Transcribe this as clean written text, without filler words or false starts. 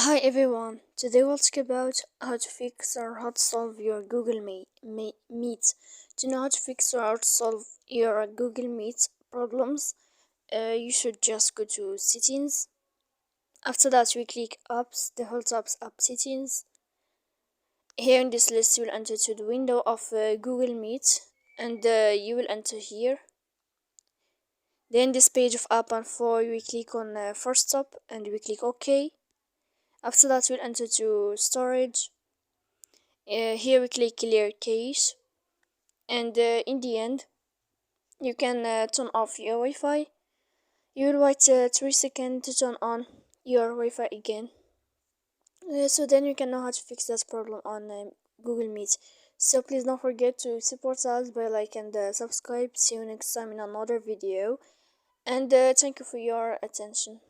Hi everyone, today we'll talk about how to fix or how to solve your Google Meet. To know how to fix or how to solve your Google Meet problems, you should just go to settings. After that, we click apps, the whole tab's app settings. Here in this list, you will enter to the window of Google Meet and you will enter here. Then this page of app info, we click on first stop and we click OK. After that, we'll enter to storage. Here we click clear cache, and in the end you can turn off your Wi-Fi. You will wait 3 seconds to turn on your Wi-Fi again. So then you can know how to fix that problem on Google Meet. So please don't forget to support us by like and subscribe. See you next time in another video, and thank you for your attention.